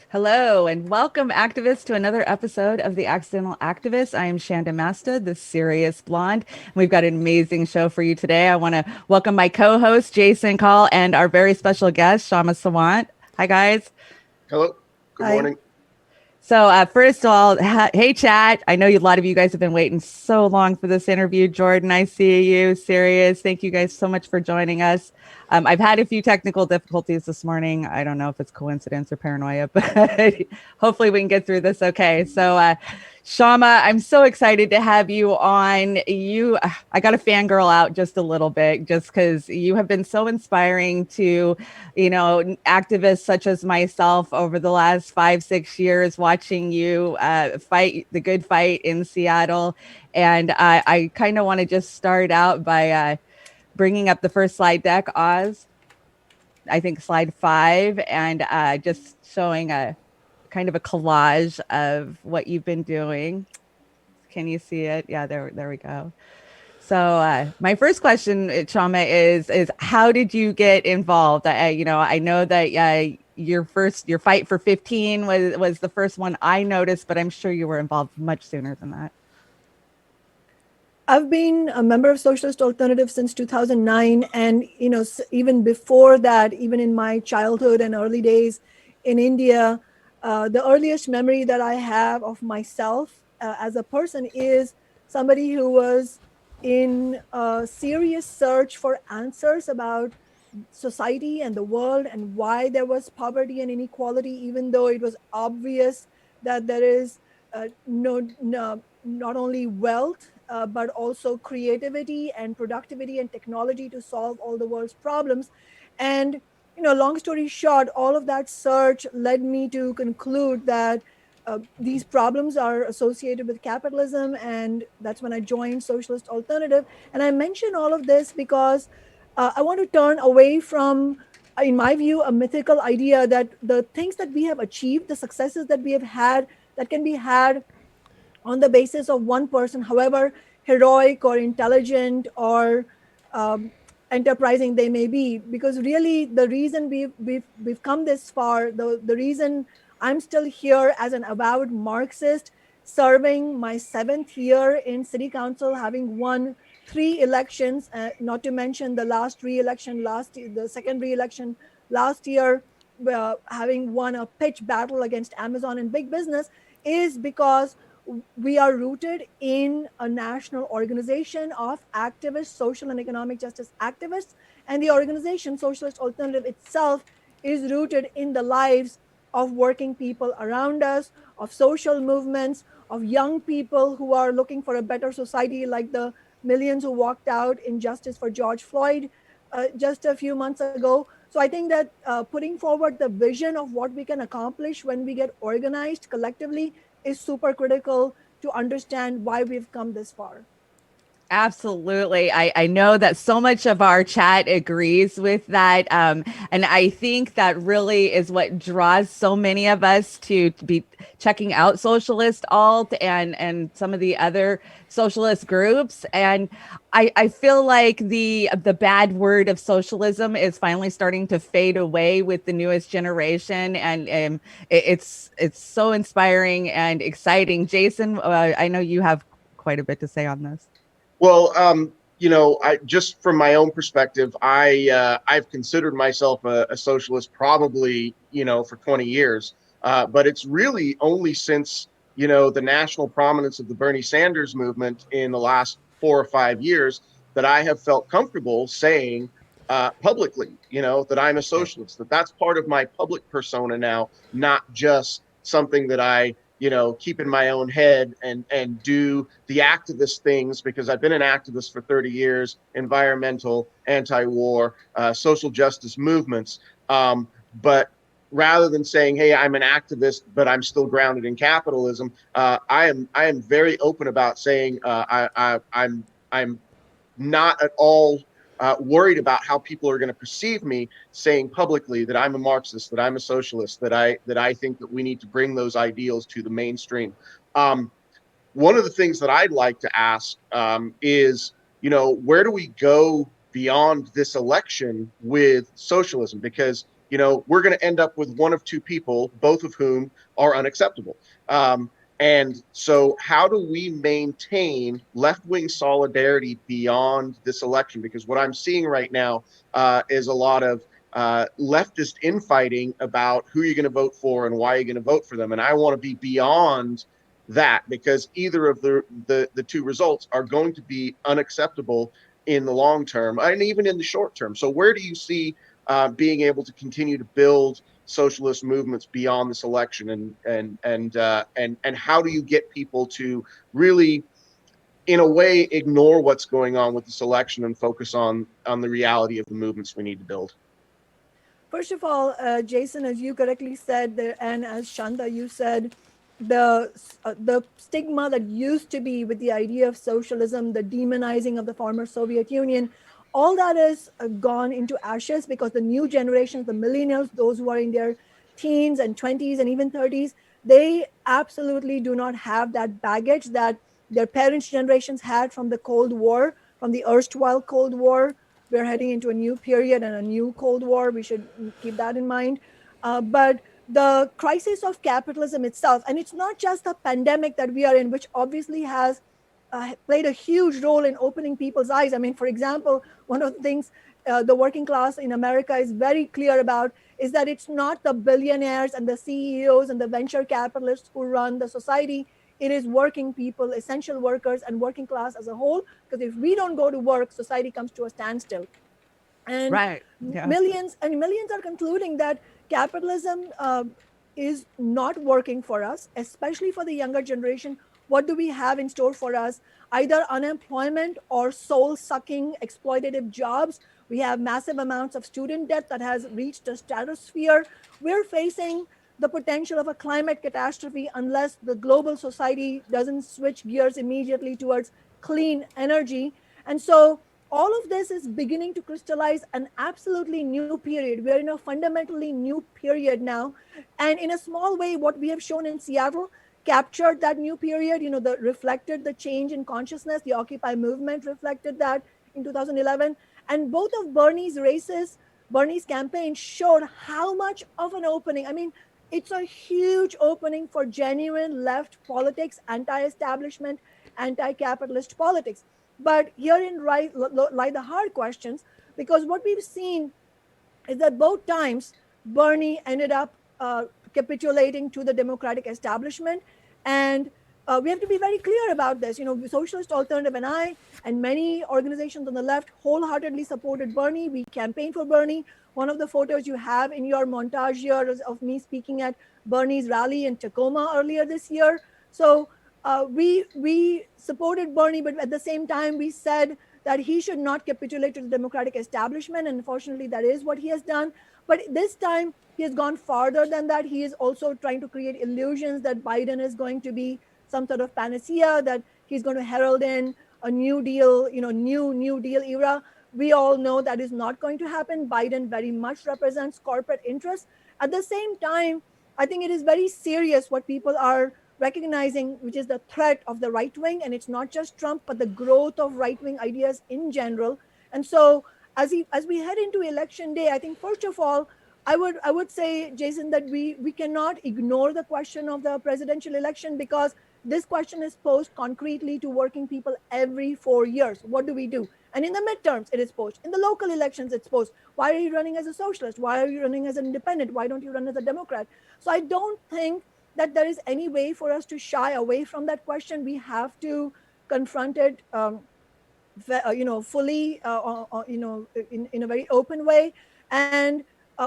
Hello and welcome, activists, to another episode of The Accidental Activist. I am Shanda Masta, the serious blonde. We've got an amazing show for you today. I want to welcome my co-host, Jason Call, and our very special guest, Shama Sawant. Hi, guys. Hello. Good Hi. morning. So, first of all, hey, chat. I know a lot of you guys have been waiting so long for this interview. Jordan, I see you. Serious. Thank you guys so much for joining us. I've had a few technical difficulties this morning. I don't know if it's coincidence or paranoia, but hopefully we can get through this okay. So, Shama, I'm so excited to have you on. I got to fangirl out just a little bit, just because you have been so inspiring to, activists such as myself over the last 5, 6 years, watching you fight the good fight in Seattle. And I kind of want to just start out by bringing up the first slide deck, Oz. I think slide 5, and just showing a kind of a collage of what you've been doing. Can you see it? Yeah, there we go. So my first question, Chama, is how did you get involved? I know that your fight for 15 was the first one I noticed, but I'm sure you were involved much sooner than that. I've been a member of Socialist Alternative since 2009. And, even before that, even in my childhood and early days in India, the earliest memory that I have of myself as a person is somebody who was in a serious search for answers about society and the world and why there was poverty and inequality, even though it was obvious that there is no, not only wealth, but also creativity and productivity and technology to solve all the world's problems. And, long story short, all of that search led me to conclude that these problems are associated with capitalism. And that's when I joined Socialist Alternative. And I mention all of this because I want to turn away from, in my view, a mythical idea that the things that we have achieved, the successes that we have had, that can be had on the basis of one person, however heroic or intelligent or enterprising they may be. Because really, the reason we've come this far, the reason I'm still here as an avowed Marxist, serving my 7th year in city council, having won 3 elections, not to mention the last re-election the second re-election last year, having won a pitch battle against Amazon and big business, is because we are rooted in a national organization of activists, social and economic justice activists. And the organization, Socialist Alternative itself, is rooted in the lives of working people around us, of social movements, of young people who are looking for a better society, like the millions who walked out in justice for George Floyd just a few months ago. So I think that putting forward the vision of what we can accomplish when we get organized collectively is super critical to understand why we've come this far. Absolutely. I know that so much of our chat agrees with that. And I think that really is what draws so many of us to be checking out Socialist Alt and some of the other socialist groups. And I feel like the bad word of socialism is finally starting to fade away with the newest generation. And it's so inspiring and exciting. Jason, I know you have quite a bit to say on this. Well, I just from my own perspective, I've considered myself a socialist probably, for 20 years. But it's really only since, the national prominence of the Bernie Sanders movement in the last 4 or 5 years that I have felt comfortable saying publicly, that I'm a socialist, that's part of my public persona now, not just something that I keep in my own head and do the activist things, because I've been an activist for 30 years, environmental, anti-war, social justice movements. But rather than saying, hey, I'm an activist, but I'm still grounded in capitalism, I am very open about saying I'm not at all worried about how people are going to perceive me, saying publicly that I'm a Marxist, that I'm a socialist, that I think that we need to bring those ideals to the mainstream. One of the things that I'd like to ask is, where do we go beyond this election with socialism? Because we're going to end up with one of two people, both of whom are unacceptable. And so how do we maintain left-wing solidarity beyond this election? Because what I'm seeing right now is a lot of leftist infighting about who you're going to vote for and why you're going to vote for them. And I want to be beyond that, because either of the two results are going to be unacceptable in the long term and even in the short term. So where do you see being able to continue to build socialist movements beyond this election, and how do you get people to really, in a way, ignore what's going on with this election and focus on the reality of the movements we need to build? First of all, Jason, as you correctly said, and as Chanda, you said, the stigma that used to be with the idea of socialism, the demonizing of the former Soviet Union, all that is gone into ashes, because the new generations, the millennials, those who are in their teens and 20s and even 30s, they absolutely do not have that baggage that their parents' generations had from the Cold War, from the erstwhile Cold War. We're heading into a new period and a new Cold War. We should keep that in mind. But the crisis of capitalism itself, and it's not just the pandemic that we are in, which obviously has played a huge role in opening people's eyes. I mean, for example, one of the things the working class in America is very clear about is that it's not the billionaires and the CEOs and the venture capitalists who run the society. It is working people, essential workers, and working class as a whole. Because if we don't go to work, society comes to a standstill. And Right. Yeah. millions are concluding that capitalism is not working for us, especially for the younger generation. What do we have in store for us? Either unemployment or soul-sucking exploitative jobs. We have massive amounts of student debt that has reached a stratosphere. We're facing the potential of a climate catastrophe unless the global society doesn't switch gears immediately towards clean energy. And so all of this is beginning to crystallize an absolutely new period. We're in a fundamentally new period now. And in a small way, what we have shown in Seattle captured that new period, reflected the change in consciousness. The Occupy movement reflected that in 2011. And both of Bernie's campaign showed how much of an opening. I mean, it's a huge opening for genuine left politics, anti-establishment, anti-capitalist politics. But herein lie the hard questions, because what we've seen is that both times Bernie ended up capitulating to the Democratic establishment. And we have to be very clear about this. Socialist Alternative and I and many organizations on the left wholeheartedly supported Bernie. We campaigned for Bernie. One of the photos you have in your montage here is of me speaking at Bernie's rally in Tacoma earlier this year. So we supported Bernie, but at the same time, we said that he should not capitulate to the Democratic establishment. And unfortunately, that is what he has done. But this time, he has gone farther than that. He is also trying to create illusions that Biden is going to be some sort of panacea, that he's going to herald in a New Deal, New Deal era. We all know that is not going to happen. Biden very much represents corporate interests. At the same time, I think it is very serious what people are recognizing, which is the threat of the right wing. And it's not just Trump, but the growth of right wing ideas in general. And so as we head into election day, I think first of all, I would say, Jason, that we cannot ignore the question of the presidential election, because this question is posed concretely to working people every 4 years. What do we do? And in the midterms, it is posed. In the local elections, it's posed. Why are you running as a socialist? Why are you running as an independent? Why don't you run as a Democrat? So I don't think that there is any way for us to shy away from that question. We have to confront it, fully, in a very open way. And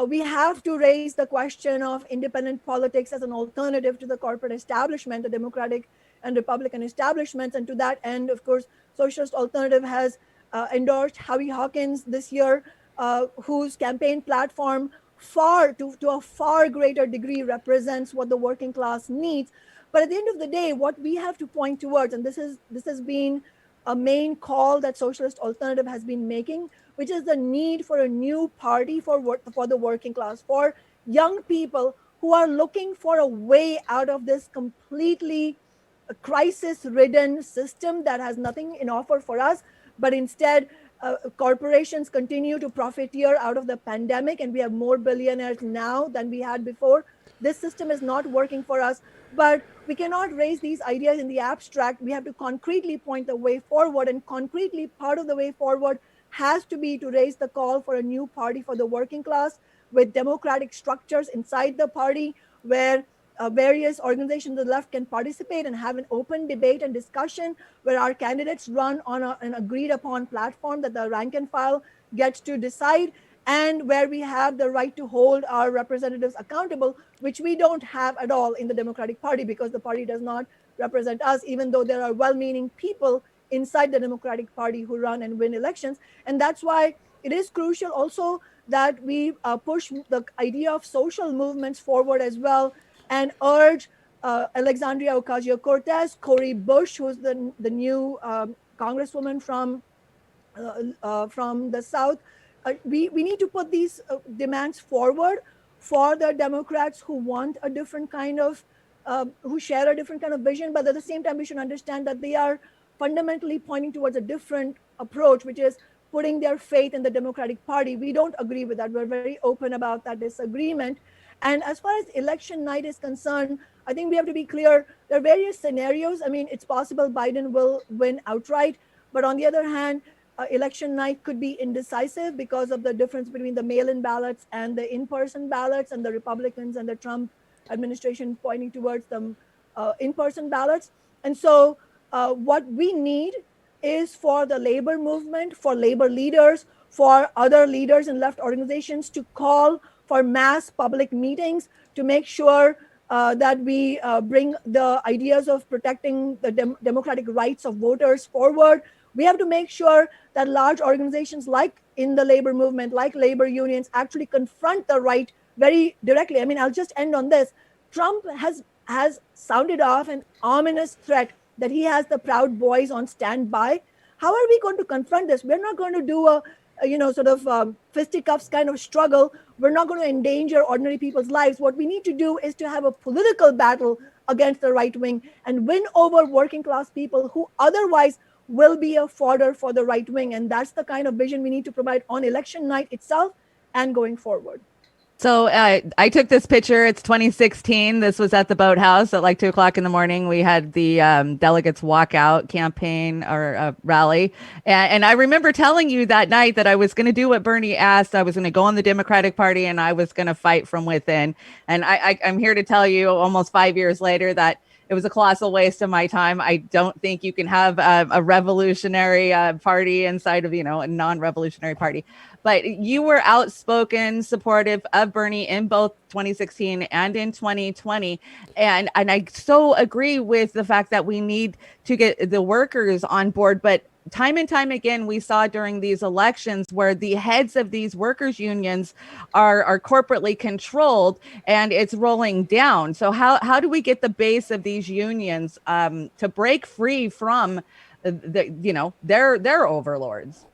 we have to raise the question of independent politics as an alternative to the corporate establishment, the Democratic and Republican establishments. And to that end, of course, Socialist Alternative has endorsed Howie Hawkins this year, whose campaign platform to a far greater degree represents what the working class needs. But at the end of the day, what we have to point towards, and this has been a main call that Socialist Alternative has been making, which is the need for a new party for the working class, for young people who are looking for a way out of this completely crisis-ridden system that has nothing in offer for us, but instead corporations continue to profiteer out of the pandemic, and we have more billionaires now than we had before. This system is not working for us, but we cannot raise these ideas in the abstract. We have to concretely point the way forward, and concretely part of the way forward has to be to raise the call for a new party for the working class with democratic structures inside the party where various organizations on the left can participate and have an open debate and discussion where our candidates run on an agreed upon platform that the rank and file gets to decide, and where we have the right to hold our representatives accountable, which we don't have at all in the Democratic Party, because the party does not represent us, even though there are well-meaning people inside the Democratic Party who run and win elections. And that's why it is crucial also that we push the idea of social movements forward as well, and urge Alexandria Ocasio-Cortez, Cori Bush, who's the new congresswoman from the South. We need to put these demands forward for the Democrats who want a different kind of, who share a different kind of vision, but at the same time, we should understand that they are fundamentally pointing towards a different approach, which is putting their faith in the Democratic Party. We don't agree with that. We're very open about that disagreement. And as far as election night is concerned, I think we have to be clear. There are various scenarios. I mean, it's possible Biden will win outright, but on the other hand, election night could be indecisive because of the difference between the mail-in ballots and the in-person ballots, and the Republicans and the Trump administration pointing towards the in-person ballots. And so what we need is for the labor movement, for labor leaders, for other leaders in left organizations to call for mass public meetings to make sure that we bring the ideas of protecting the democratic rights of voters forward. We have to make sure that large organizations like in the labor movement, like labor unions, actually confront the right very directly. I mean, I'll just end on this. Trump has sounded off an ominous threat that he has the Proud Boys on standby. How are we going to confront this? We're not going to do a sort of fisticuffs kind of struggle. We're not going to endanger ordinary people's lives. What we need to do is to have a political battle against the right wing and win over working class people who otherwise will be a fodder for the right wing. And that's the kind of vision we need to provide on election night itself and going forward. So I took this picture. It's 2016. This was at the Boathouse at like 2:00 in the morning. We had the delegates walkout campaign or rally. And I remember telling you that night that I was going to do what Bernie asked. I was going to go on the Democratic Party and I was going to fight from within. And I'm here to tell you almost 5 years later that it was a colossal waste of my time. I don't think you can have a revolutionary party inside of, a non-revolutionary party. But you were outspoken, supportive of Bernie in both 2016 and in 2020. And I so agree with the fact that we need to get the workers on board. But time and time again, we saw during these elections where the heads of these workers' unions are corporately controlled and it's rolling down. So how do we get the base of these unions to break free from their overlords?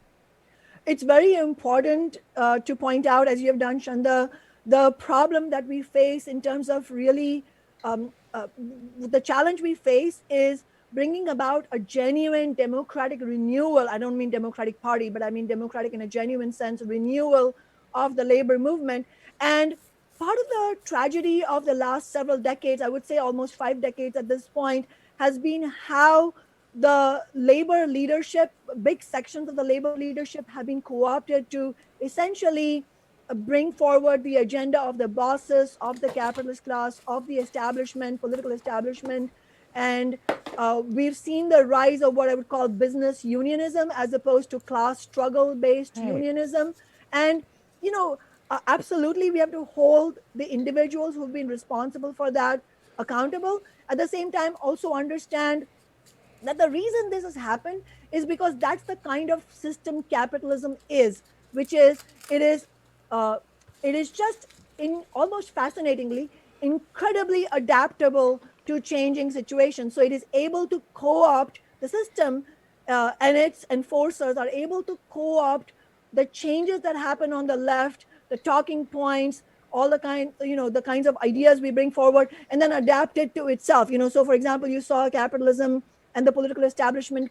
It's very important to point out, as you have done, Chanda, the problem that we face in terms of really the challenge we face is bringing about a genuine democratic renewal. I don't mean Democratic Party, but I mean democratic in a genuine sense, renewal of the labor movement. And part of the tragedy of the last several decades, I would say almost 5 decades at this point, has been how the labor leadership, big sections of the labor leadership have been co-opted to essentially bring forward the agenda of the bosses, of the capitalist class, of the establishment, political establishment. And we've seen the rise of what I would call business unionism as opposed to class struggle-based unionism. And, absolutely, we have to hold the individuals who've been responsible for that accountable. At the same time, also understand that the reason this has happened is because that's the kind of system capitalism is, which is it is just almost fascinatingly incredibly adaptable to changing situations. So it is able to co-opt the system, and its enforcers are able to co-opt the changes that happen on the left, the talking points, all the kinds of ideas we bring forward, and then adapt it to itself. So for example, you saw capitalism and the political establishment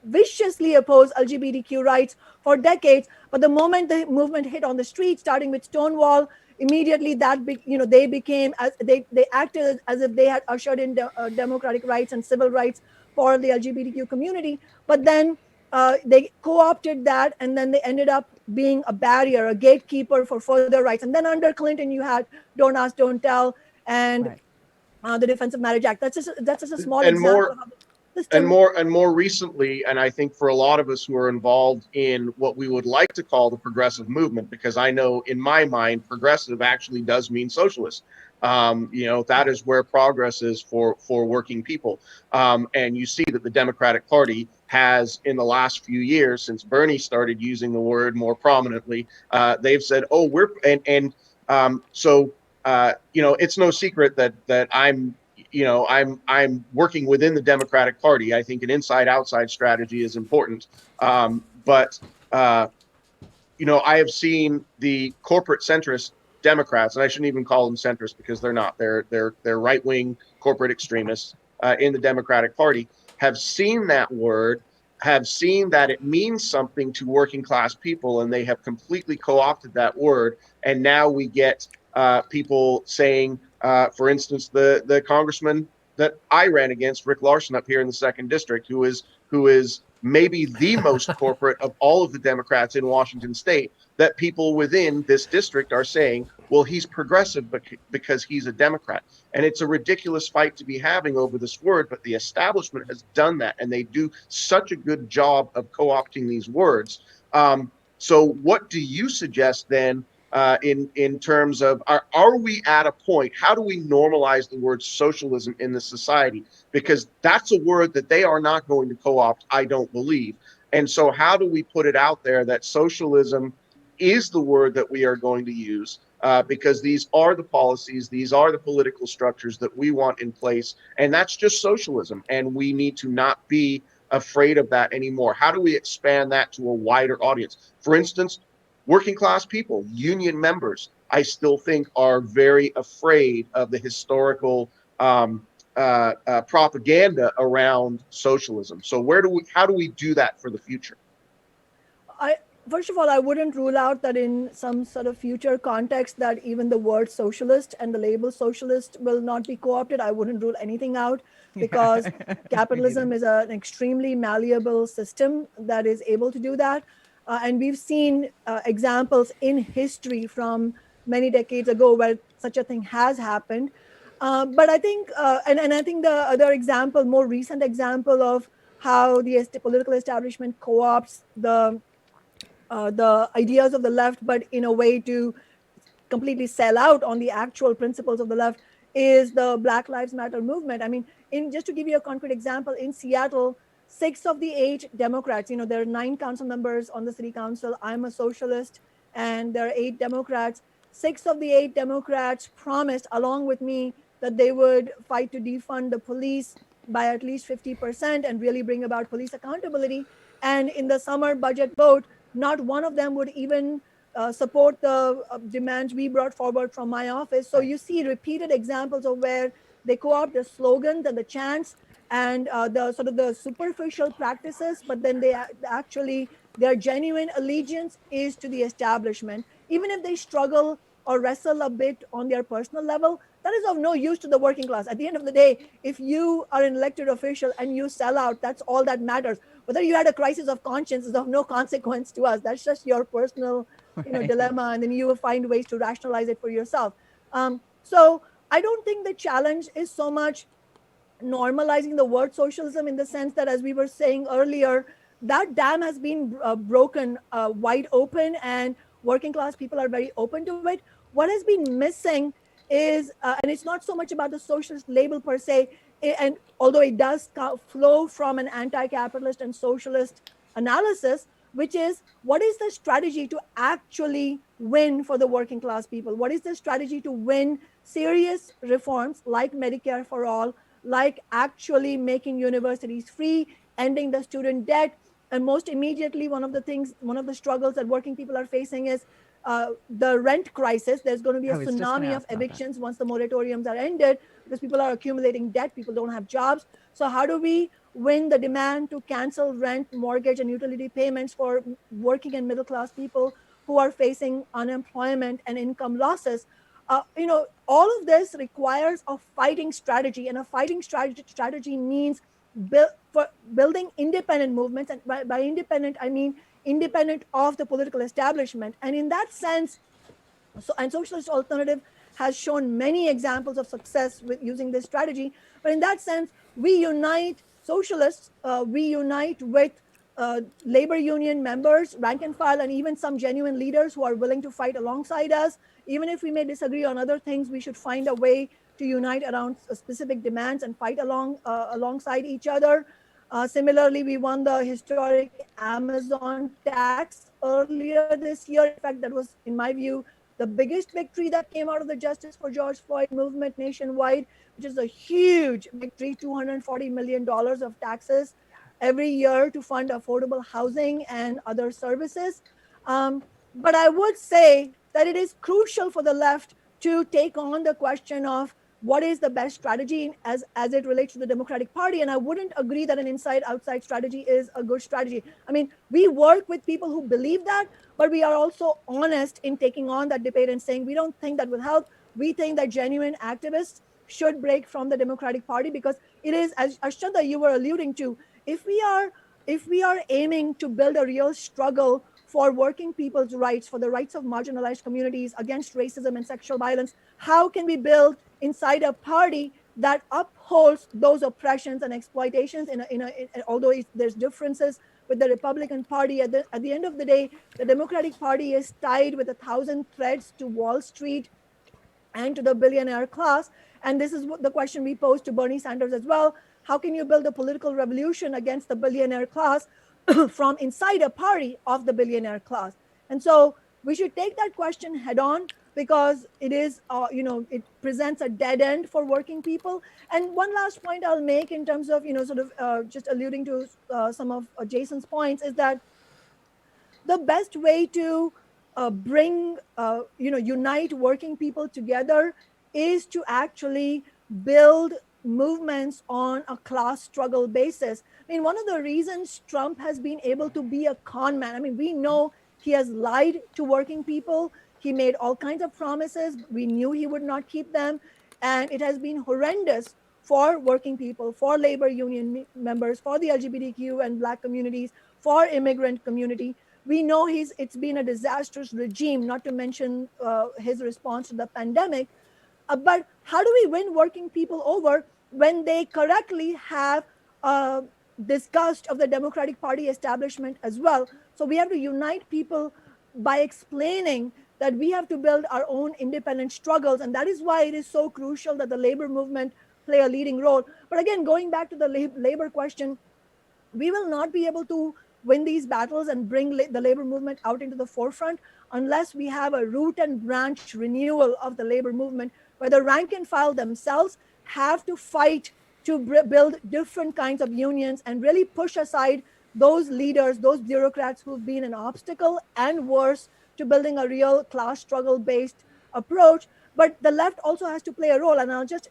viciously opposed LGBTQ rights for decades. But the moment the movement hit on the street, starting with Stonewall, immediately they became as they acted as if they had ushered in democratic rights and civil rights for the LGBTQ community. But then they co-opted that, and then they ended up being a barrier, a gatekeeper for further rights. And then under Clinton, you had Don't Ask, Don't Tell, and the Defense of Marriage Act. That's just a small and example more of how the system. and more recently, and I think for a lot of us who are involved in what we would like to call the progressive movement, because I know in my mind progressive actually does mean socialist. That is where progress is for working people. And you see that the Democratic Party has, in the last few years, since Bernie started using the word more prominently, they've said, "Oh, we're," it's no secret that I'm working within the Democratic Party. I think an inside-outside strategy is important, but I have seen the corporate centrist Democrats, and I shouldn't even call them centrist because they're not. They're right-wing corporate extremists in the Democratic Party, have seen that word, have seen that it means something to working class people, and they have completely co-opted that word. And now we get people saying, for instance, the congressman that I ran against, Rick Larson, up here in the 2nd District, who is maybe the most corporate of all of the Democrats in Washington State, that people within this district are saying, well, he's progressive because he's a Democrat. And it's a ridiculous fight to be having over this word, but the establishment has done that, and they do such a good job of co-opting these words. So what do you suggest then in terms of, are we at a point, how do we normalize the word socialism in the society? Because that's a word that they are not going to co-opt, I don't believe. And so how do we put it out there that socialism is the word that we are going to use? Because these are the policies, these are the political structures that we want in place. And that's just socialism. And we need to not be afraid of that anymore. How do we expand that to a wider audience? For instance, working class people, union members, I still think are very afraid of the historical propaganda around socialism. So how do we do that for the future? First of all, I wouldn't rule out that in some sort of future context that even the word socialist and the label socialist will not be co-opted. I wouldn't rule anything out, because capitalism is an extremely malleable system that is able to do that. And we've seen examples in history from many decades ago where such a thing has happened. But I think, and I think the other example, more recent example of how the political establishment co-opts the ideas of the left, but in a way to completely sell out on the actual principles of the left, is the Black Lives Matter movement. I mean, just to give you a concrete example, in Seattle, 6 of the 8 Democrats, there are 9 council members on the city council. I'm a socialist, and there are 8 Democrats. 6 of the 8 Democrats promised, along with me, that they would fight to defund the police by at least 50% and really bring about police accountability. And in the summer budget vote, not one of them would even support the demands we brought forward from my office. So you see repeated examples of where they co-opt the slogans and the chants and the sort of the superficial practices, but then their genuine allegiance is to the establishment. Even if they struggle or wrestle a bit on their personal level, that is of no use to the working class. At the end of the day, if you are an elected official and you sell out, that's all that matters. Whether you had a crisis of conscience is of no consequence to us. That's just your personal dilemma, and then you will find ways to rationalize it for yourself. So I don't think the challenge is so much normalizing the word socialism, in the sense that, as we were saying earlier, that dam has been broken wide open, and working class people are very open to it. What has been missing is, and it's not so much about the socialist label per se, and although it does flow from an anti-capitalist and socialist analysis, which is, what is the strategy to actually win for the working class people? What is the strategy to win serious reforms like Medicare for all, like actually making universities free, ending the student debt? And most immediately, one of the struggles that working people are facing is the rent crisis. There's going to be a tsunami of evictions once the moratoriums are ended, because people are accumulating debt, people don't have jobs. So how do we win the demand to cancel rent, mortgage, and utility payments for working and middle class people who are facing unemployment and income losses. All of this requires a fighting strategy, and a fighting strategy means building independent movements. And by independent, I mean independent of the political establishment. And in that sense, Socialist Alternative has shown many examples of success with using this strategy. But in that sense, we unite socialists, we unite with labor union members, rank and file, and even some genuine leaders who are willing to fight alongside us. Even if we may disagree on other things, we should find a way to unite around specific demands and fight alongside each other. Similarly, we won the historic Amazon tax earlier this year. In fact, that was, in my view, the biggest victory that came out of the Justice for George Floyd movement nationwide, which is a huge victory, $240 million of taxes every year to fund affordable housing and other services. But I would say that it is crucial for the left to take on the question of what is the best strategy as it relates to the Democratic Party. And I wouldn't agree that an inside-outside strategy is a good strategy. I mean, we work with people who believe that, but we are also honest in taking on that debate and saying we don't think that will help. We think that genuine activists should break from the Democratic Party, because it is, as Chanda, you were alluding to, if we are aiming to build a real struggle for working people's rights, for the rights of marginalized communities, against racism and sexual violence, how can we build inside a party that upholds those oppressions and exploitations although there's differences with the Republican Party, at the end of the day, the Democratic Party is tied with 1,000 threads to Wall Street and to the billionaire class. And this is the question we posed to Bernie Sanders as well. How can you build a political revolution against the billionaire class from inside a party of the billionaire class? And so we should take that question head on, because it is, it presents a dead end for working people. And one last point I'll make in terms of, just alluding to some of Jason's points, is that the best way to unite working people together is to actually build movements on a class struggle basis. I mean, one of the reasons Trump has been able to be a con man, I mean, we know he has lied to working people. He made all kinds of promises. We knew he would not keep them. And it has been horrendous for working people, for labor union members, for the LGBTQ and Black communities, for immigrant community. We know it's been a disastrous regime, not to mention his response to the pandemic. But how do we win working people over when they correctly have disgust of the Democratic Party establishment as well? So we have to unite people by explaining that we have to build our own independent struggles. And that is why it is so crucial that the labor movement play a leading role. But again, going back to the labor question, we will not be able to win these battles and bring the labor movement out into the forefront unless we have a root and branch renewal of the labor movement, where the rank and file themselves have to fight to build different kinds of unions and really push aside those leaders, those bureaucrats who've been an obstacle, and worse, to building a real class struggle based approach. But the left also has to play a role. And I'll just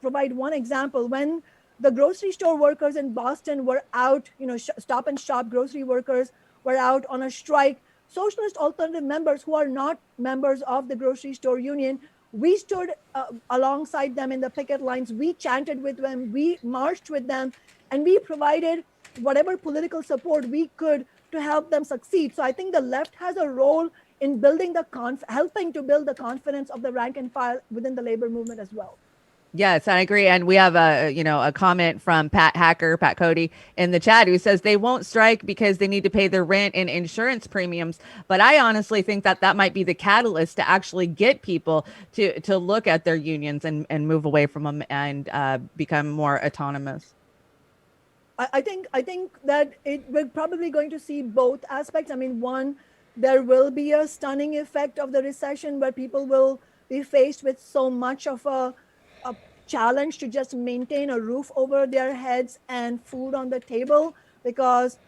provide one example. When the grocery store workers in Boston were out, Stop and Shop grocery workers were out on a strike, Socialist Alternative members who are not members of the grocery store union, we stood alongside them in the picket lines. We chanted with them, we marched with them, and we provided whatever political support we could to help them succeed. So I think the left has a role in building helping to build the confidence of the rank and file within the labor movement as well. Yes, I agree. And we have a comment from Pat Cody in the chat, who says they won't strike because they need to pay their rent and insurance premiums. But I honestly think that might be the catalyst to actually get people to look at their unions and move away from them and become more autonomous. I think that we're probably going to see both aspects. I mean, one, there will be a stunning effect of the recession where people will be faced with so much of a challenge to just maintain a roof over their heads and food on the table, because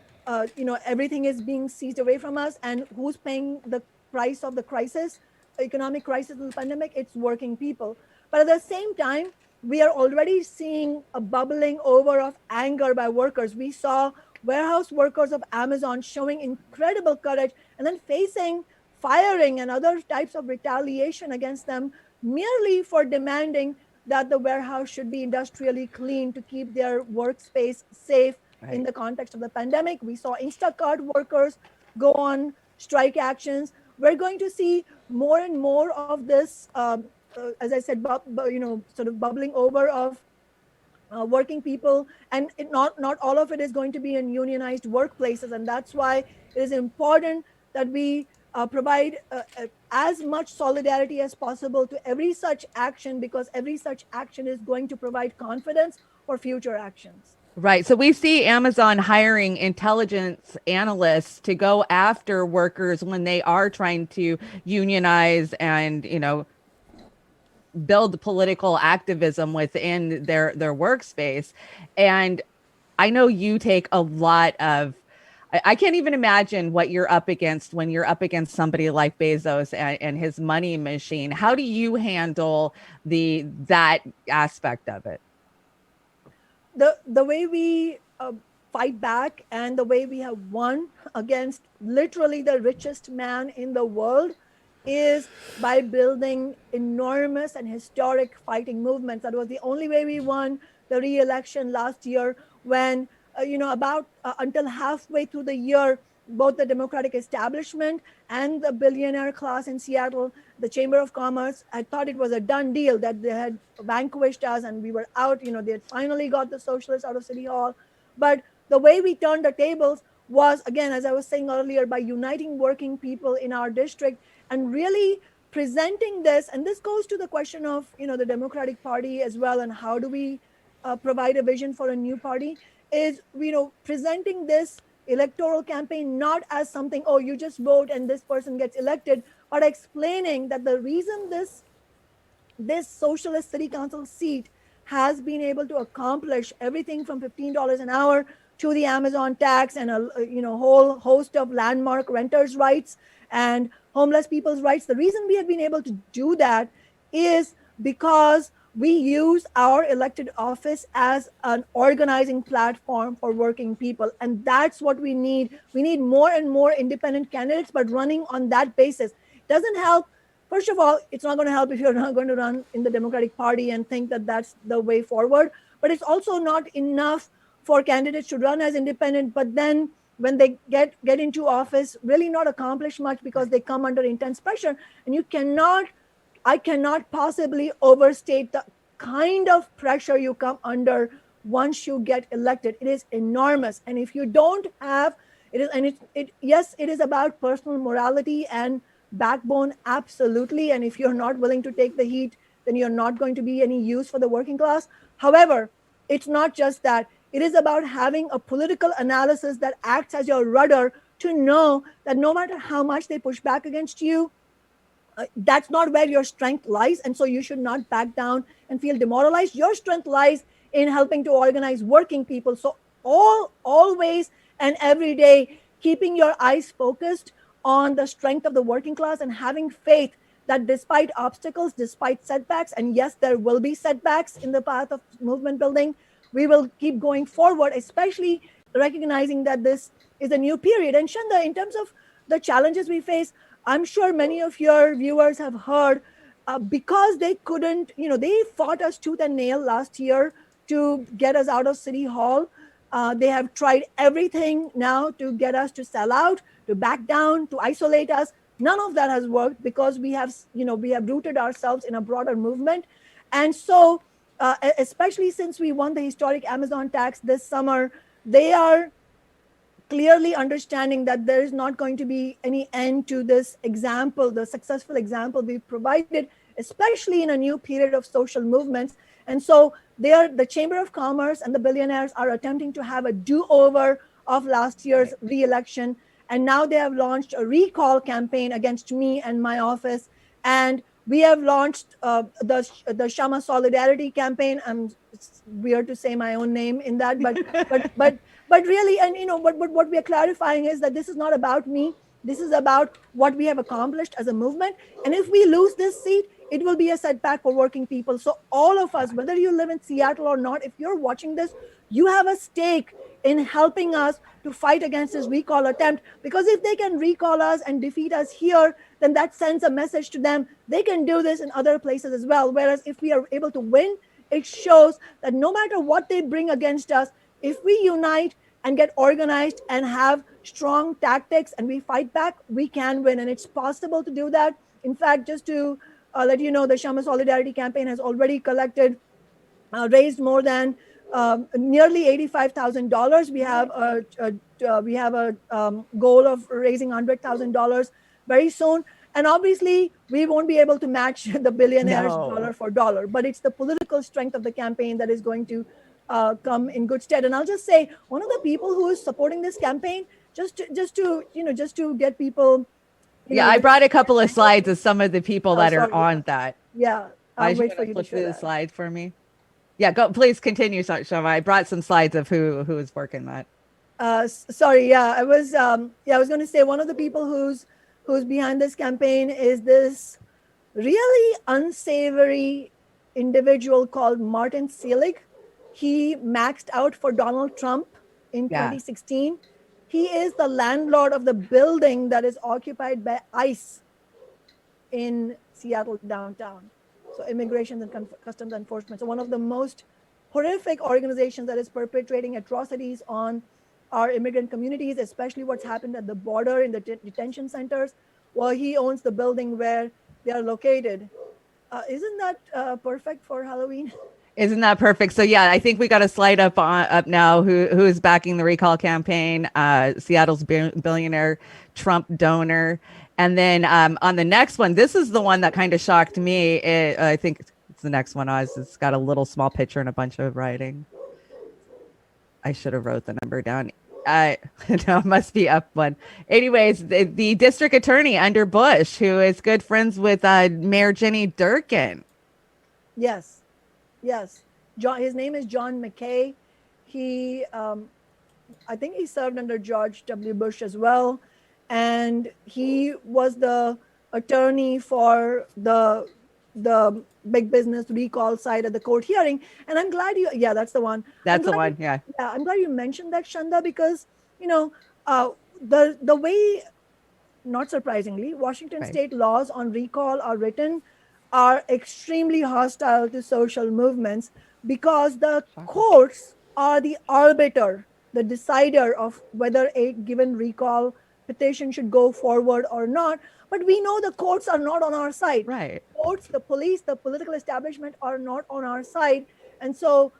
everything is being seized away from us. And who's paying the price of the crisis, economic crisis of the pandemic? It's working people. But at the same time, we are already seeing a bubbling over of anger by workers. We saw warehouse workers of Amazon showing incredible courage and then facing firing and other types of retaliation against them merely for demanding that the warehouse should be industrially clean to keep their workspace safe in Right. the context of the pandemic. We saw Instacart workers go on strike actions. We're going to see more and more of this, as I said, sort of bubbling over of working people, and not all of it is going to be in unionized workplaces, and that's why it is important that we provide as much solidarity as possible to every such action, because every such action is going to provide confidence for future actions. Right. So we see Amazon hiring intelligence analysts to go after workers when they are trying to unionize and, build political activism within their workspace. And I know you take a lot of I can't even imagine what you're up against when you're up against somebody like Bezos and his money machine. How do you handle that aspect of it? The way we fight back and the way we have won against literally the richest man in the world is by building enormous and historic fighting movements. That was the only way we won the re-election last year, when about until halfway through the year, both the Democratic establishment and the billionaire class in Seattle, the Chamber of Commerce, I thought it was a done deal, that they had vanquished us and we were out. They had finally got the socialists out of City Hall. But the way we turned the tables was, again, as I was saying earlier, by uniting working people in our district and really presenting this. And this goes to the question of the Democratic Party as well, and how do we provide a vision for a new party, is presenting this electoral campaign not as something, oh, you just vote and this person gets elected, but explaining that the reason this socialist city council seat has been able to accomplish everything from $15 an hour to the Amazon tax and a whole host of landmark renters' rights and homeless people's rights. The reason we have been able to do that is because we use our elected office as an organizing platform for working people. And that's what we need. We need more and more independent candidates, but running on that basis. Doesn't help. First of all, it's not going to help if you're not going to run in the Democratic Party and think that that's the way forward. But it's also not enough for candidates to run as independent, but then when they get into office, really not accomplish much because they come under intense pressure. And I cannot possibly overstate the kind of pressure you come under once you get elected. It is enormous. And if you don't have yes, it is about personal morality and backbone, absolutely. And if you're not willing to take the heat, then you're not going to be any use for the working class. However, it's not just that. It is about having a political analysis that acts as your rudder to know that no matter how much they push back against you, that's not where your strength lies. And so you should not back down and feel demoralized. Your strength lies in helping to organize working people. So always and every day, keeping your eyes focused on the strength of the working class and having faith that despite obstacles, despite setbacks, and yes, there will be setbacks in the path of movement building, we will keep going forward, especially recognizing that this is a new period. And Chanda, in terms of the challenges we face, I'm sure many of your viewers have heard, because they couldn't, they fought us tooth and nail last year to get us out of City Hall. They have tried everything now to get us to sell out, to back down, to isolate us. None of that has worked because we have rooted ourselves in a broader movement. And so, especially since we won the historic Amazon tax this summer, they are clearly understanding that there is not going to be any end to this example, the successful example we've provided, especially in a new period of social movements. And so the Chamber of Commerce and the billionaires are attempting to have a do-over of last year's re-election. And now they have launched a recall campaign against me and my office. And we have launched the Shama Solidarity campaign. It's weird to say my own name in that, but really, and but what we are clarifying is that this is not about me. This is about what we have accomplished as a movement. And if we lose this seat, it will be a setback for working people. So all of us, whether you live in Seattle or not, if you're watching this, you have a stake in helping us to fight against this recall attempt, because if they can recall us and defeat us here, then that sends a message to them. They can do this in other places as well. Whereas if we are able to win, it shows that no matter what they bring against us, if we unite and get organized and have strong tactics and we fight back, we can win. And it's possible to do that. In fact, just to let you know, the Shama Solidarity Campaign has already collected, raised more than nearly $85,000. We have a goal of raising $100,000 very soon. And obviously, we won't be able to match the billionaires dollar for dollar, but it's the political strength of the campaign that is going to come in good stead. And I'll just say, one of the people who is supporting this campaign, just to get people. I brought a couple of slides of some of the people that are on that. Yeah, I'll wait for you to flip the slide for me. Yeah, go. Please continue, Shama. I brought some slides of who is working that. Sorry. Yeah, I was going to say, one of the people who's behind this campaign is this really unsavory individual called Martin Selig. He maxed out for Donald Trump in 2016. He is the landlord of the building that is occupied by ICE in Seattle downtown. So Immigration and Customs Enforcement. So one of the most horrific organizations that is perpetrating atrocities on our immigrant communities, especially what's happened at the border in the detention centers. Well, he owns the building where they are located. Isn't that perfect for Halloween? Isn't that perfect? So yeah, I think we got a slide up now. Who is backing the recall campaign? Seattle's billionaire Trump donor. And then on the next one, this is the one that kind of shocked me. I think it's the next one. It's got a little small picture and a bunch of writing. I should have wrote the number down. No, it must be up one. Anyways, the district attorney under Bush, who is good friends with Mayor Jenny Durkin. Yes. His name is John McKay. He, I think he served under George W. Bush as well. And he was the attorney for the big business recall side at the court hearing. And I'm glad that's the one. That's the one, yeah. Yeah, I'm glad you mentioned that, Chanda, because, the way, not surprisingly, Washington state laws on recall are extremely hostile to social movements, because the courts are the arbiter, the decider of whether a given recall petition should go forward or not. But we know the courts are not on our side. Right. Courts, the police, the political establishment are not on our side. And so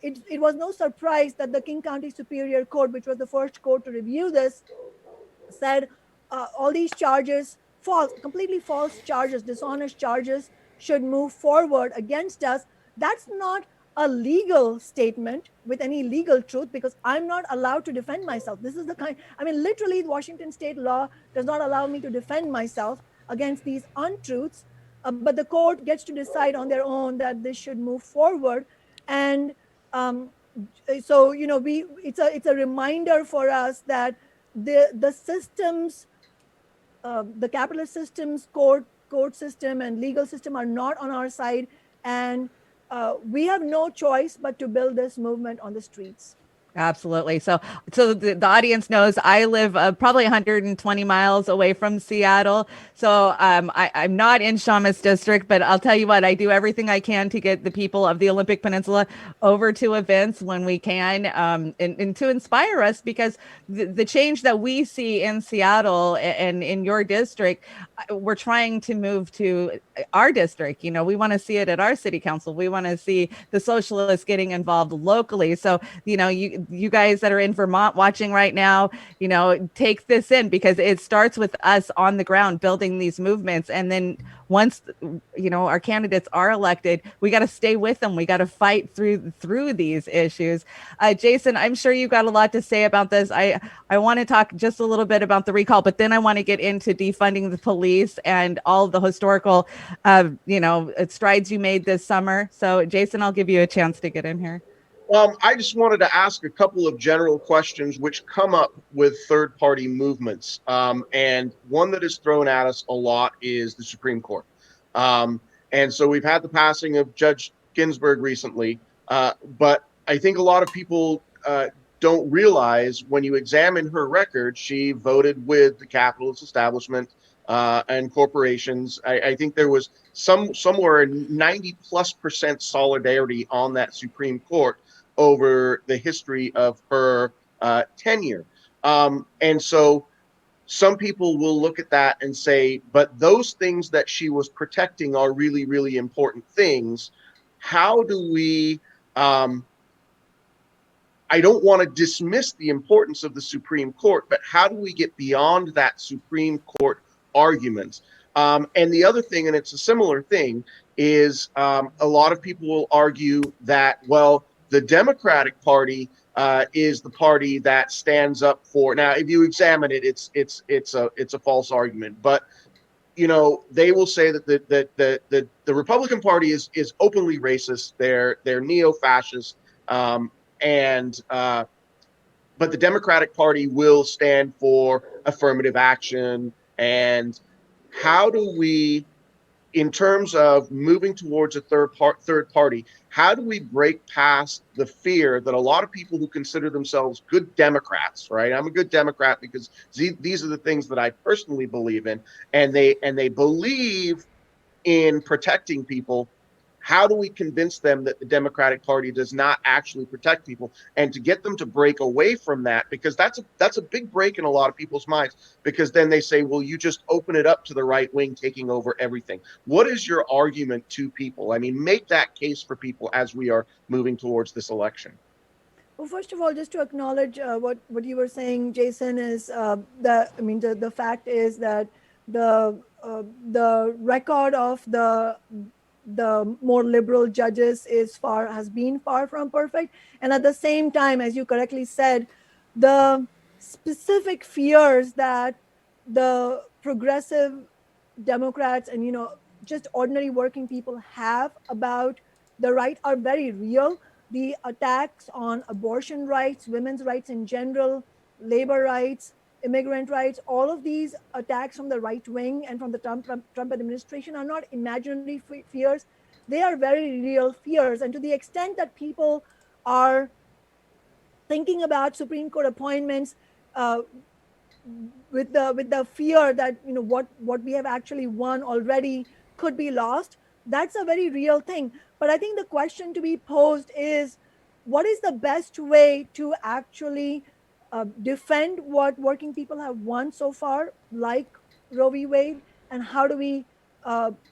it was no surprise that the King County Superior Court, which was the first court to review this, said all these charges, completely false charges, dishonest charges, should move forward against us. That's not a legal statement with any legal truth, because I'm not allowed to defend myself. This is literally Washington state law does not allow me to defend myself against these untruths, but the court gets to decide on their own that this should move forward. And so, it's a reminder for us that the systems, the capitalist systems, court system and legal system are not on our side. And we have no choice but to build this movement on the streets. Absolutely. So the audience knows I live probably 120 miles away from Seattle. So I'm not in Shama's district, but I'll tell you what, I do everything I can to get the people of the Olympic Peninsula over to events when we can, and to inspire us, because the change that we see in Seattle and in your district, we're trying to move to our district. We want to see it at our city council. We want to see the socialists getting involved locally. So, you guys that are in Vermont watching right now, take this in, because it starts with us on the ground building these movements. And then once, our candidates are elected, we got to stay with them. We got to fight through these issues. Jason, I'm sure you've got a lot to say about this. I want to talk just a little bit about the recall, but then I want to get into defunding the police and all the historical, strides you made this summer. So Jason, I'll give you a chance to get in here. I just wanted to ask a couple of general questions which come up with third-party movements. And one that is thrown at us a lot is the Supreme Court. And so we've had the passing of Judge Ginsburg recently, but I think a lot of people don't realize when you examine her record, she voted with the capitalist establishment and corporations. I think there was somewhere 90+% solidarity on that Supreme Court over the history of her tenure. And so some people will look at that and say, but those things that she was protecting are really, really important things. How do we, I don't want to dismiss the importance of the Supreme Court, but how do we get beyond that Supreme Court argument? And the other thing, and it's a similar thing, is a lot of people will argue that, well, the Democratic Party is the party that stands up for. Now, if you examine it, it's a false argument. But they will say that the Republican Party is openly racist. They're neo-fascist, and but the Democratic Party will stand for affirmative action. And how do we, in terms of moving towards a third party, how do we break past the fear that a lot of people who consider themselves good Democrats, right? I'm a good Democrat because these are the things that I personally believe in, and they believe in protecting people. How do we convince them that the Democratic Party does not actually protect people, and to get them to break away from that? Because that's a big break in a lot of people's minds, because then they say, well, you just open it up to the right wing taking over everything. What is your argument to people? I mean, make that case for people as we are moving towards this election. Well, first of all, just to acknowledge what you were saying, Jason, is the fact is that the record of the more liberal judges has been far from perfect, and at the same time, as you correctly said, the specific fears that the progressive Democrats and just ordinary working people have about the right are very real. The attacks on abortion rights, women's rights in general, labor rights, immigrant rights, all of these attacks from the right wing and from the Trump administration are not imaginary fears. They are very real fears. And to the extent that people are thinking about Supreme Court appointments with the fear that what we have actually won already could be lost, that's a very real thing. But I think the question to be posed is, what is the best way to actually defend what working people have won so far, like Roe v. Wade, and how do we,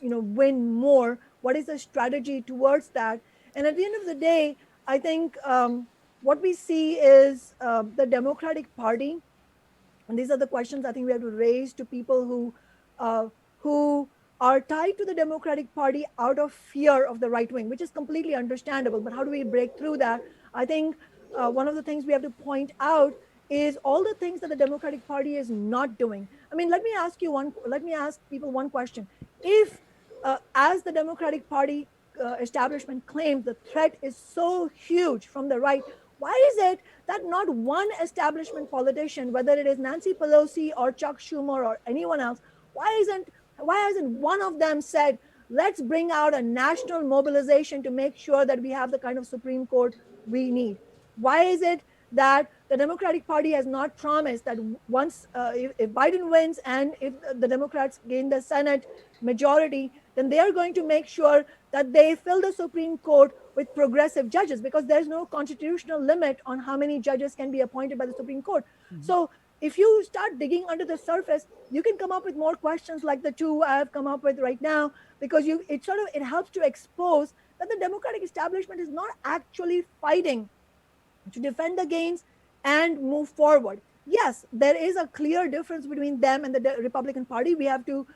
win more? What is the strategy towards that? And at the end of the day, I think what we see is the Democratic Party, and these are the questions I think we have to raise to people who are tied to the Democratic Party out of fear of the right wing, which is completely understandable. But how do we break through that? I think one of the things we have to point out is all the things that the Democratic Party is not doing. I mean, let me ask people one question. If, as the Democratic Party establishment claims, the threat is so huge from the right, why is it that not one establishment politician, whether it is Nancy Pelosi or Chuck Schumer or anyone else, why hasn't one of them said, let's bring out a national mobilization to make sure that we have the kind of Supreme Court we need? Why is it that the Democratic Party has not promised that once, if Biden wins and if the Democrats gain the Senate majority, then they are going to make sure that they fill the Supreme Court with progressive judges, because there's no constitutional limit on how many judges can be appointed by the Supreme Court. Mm-hmm. So if you start digging under the surface, you can come up with more questions like the two I have come up with right now, because it helps to expose that the Democratic establishment is not actually fighting to defend the gains and move forward. Yes, there is a clear difference between them and the Republican Party. We have to